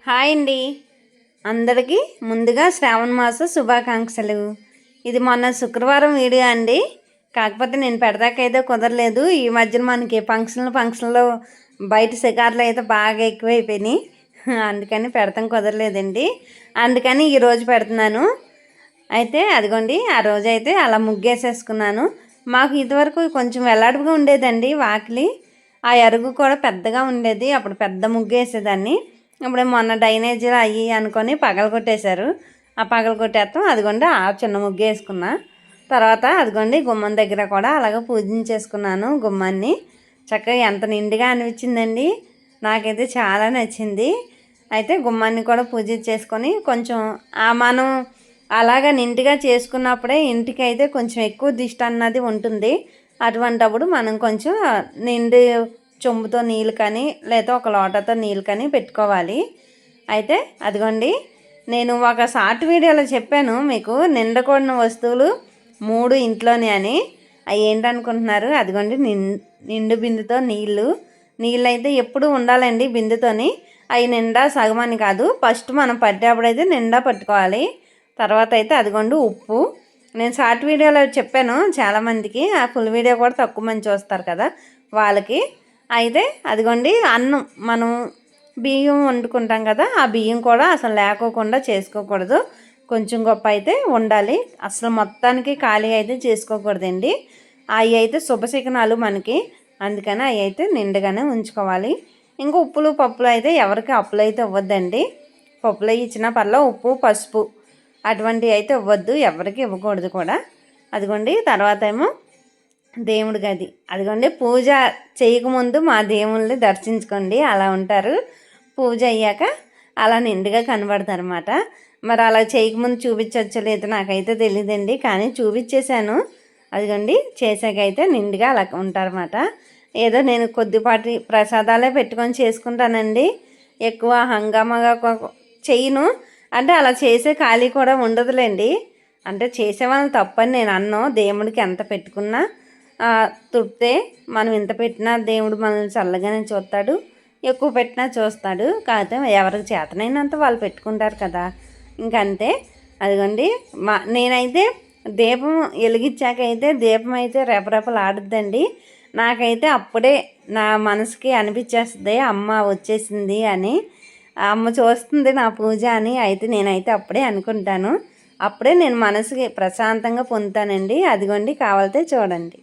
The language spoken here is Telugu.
హాయ్ అండి, అందరికీ ముందుగా శ్రావణ మాస శుభాకాంక్షలు. ఇది మొన్న శుక్రవారం వీడియో అండి. కాకపోతే నేను పెడదాకైతే కుదరలేదు. ఈ మధ్యన మనకి ఫంక్షన్లో బయట షికార్లు అయితే బాగా ఎక్కువైపోయినాయి. అందుకని పెడతాం కుదరలేదండి. అందుకని ఈరోజు పెడుతున్నాను. అయితే అదిగోండి, ఆ రోజు అయితే అలా ముగ్గేసేసుకున్నాను. మాకు ఇదివరకు కొంచెం వెల్లాడుగా ఉండేదండి వాకిలి. ఆ అరుగు కూడా పెద్దగా ఉండేది. అప్పుడు పెద్ద ముగ్గేసేదాన్ని. ఇప్పుడు మొన్న డ్రైనేజీలు అయ్యి అనుకొని పగలగొట్టేశారు. ఆ పగలగొట్టేస్తాం. అదిగోండి ఆ చిన్న ముగ్గు వేసుకున్నా. తర్వాత అదిగోండి గుమ్మం దగ్గర కూడా అలాగే పూజించేసుకున్నాను. గుమ్మాన్ని చక్కగా ఎంత నిండుగా అనిపించిందండి. నాకైతే చాలా నచ్చింది. అయితే గుమ్మాన్ని కూడా పూజించేసుకొని కొంచెం మనం అలాగా నిండుగా చేసుకున్నప్పుడే ఇంటికి అయితే కొంచెం ఎక్కువ దిష్టి అన్నది ఉంటుంది. అటువంటప్పుడు మనం కొంచెం నిండు చెంబుతో నీళ్ళు కానీ లేదా ఒక లోటతో నీళ్ళు కానీ పెట్టుకోవాలి. అయితే అదిగోండి, నేను ఒక షార్ట్ వీడియోలో చెప్పాను మీకు నిండకూడిన వస్తువులు 3 ఇంట్లోనే అని. అవి ఏంటనుకుంటున్నారు? అదిగోండి, నిండు బిందుతో నీళ్ళు అయితే ఎప్పుడు ఉండాలండి బిందుతోని. అవి నిండా సగమని కాదు, ఫస్ట్ మనం పట్టేప్పుడైతే నిండా పట్టుకోవాలి. తర్వాత అయితే అదిగోండి ఉప్పు. నేను షార్ట్ వీడియోలో చెప్పాను చాలామందికి. ఆ ఫుల్ వీడియో కూడా తక్కువ మంది చూస్తారు కదా వాళ్ళకి. అయితే అదిగోండి అన్నం, మనం బియ్యం వండుకుంటాం కదా, ఆ బియ్యం కూడా అసలు లేకోకుండా చేసుకోకూడదు. కొంచెం గొప్ప అయితే ఉండాలి. అసలు మొత్తానికి ఖాళీ అయితే చేసుకోకూడదండి. అవి అయితే శుభశకునాలు మనకి. అందుకని అవి అయితే నిండుగానే ఉంచుకోవాలి. ఇంకా ఉప్పులు పప్పులు అయితే ఎవరికి అప్పులు అయితే ఇవ్వద్దండి. పప్పులు ఇచ్చినా పర్లా, ఉప్పు పసుపు అటువంటివి అయితే ఇవ్వద్దు, ఎవరికి ఇవ్వకూడదు కూడా. అదిగోండి తర్వాత ఏమో దేవుడి గది. అదిగోండి పూజ చేయకముందు మా దేవుళ్ళని దర్శించుకోండి, అలా ఉంటారు. పూజ అయ్యాక అలా నిండుగా కనబడతారు అన్నమాట. మరి అలా చేయకముందు చూపించవచ్చు లేదు నాకైతే తెలియదండి, కానీ చూపించేశాను. అదిగోండి చేసాకైతే నిండుగా అలా ఉంటారన్నమాట. ఏదో నేను కొద్దిపాటి ప్రసాదాలే పెట్టుకొని చేసుకుంటానండి, ఎక్కువ హంగామాగా చెయ్యను. అంటే అలా చేసే ఖాళీ కూడా ఉండదులేండి. అంటే చేసేవాళ్ళని తప్పని నేను అన్నాను. దేవుడికి ఎంత పెట్టుకున్నా తుడితే మనం ఎంత పెట్టినా దేవుడు మనల్ని చల్లగానే చూస్తాడు, ఎక్కువ పెట్టినా చూస్తాడు. కాకపోతే ఎవరికి చేతనైనంత వాళ్ళు పెట్టుకుంటారు కదా, ఇంకంతే. అదిగోండి నేనైతే దీపం వెలిగించాకైతే దీపం అయితే రెపరెపలు ఆడుద్దండి. నాకైతే అప్పుడే నా మనసుకి అనిపించేస్తుంది అమ్మ వచ్చేసింది అని, అమ్మ చూస్తుంది నా పూజ అని. అయితే నేనైతే అప్పుడే అనుకుంటాను, అప్పుడే నేను మనసుకి ప్రశాంతంగా పొందుతానండి. అదిగోండి కావాలితే చూడండి.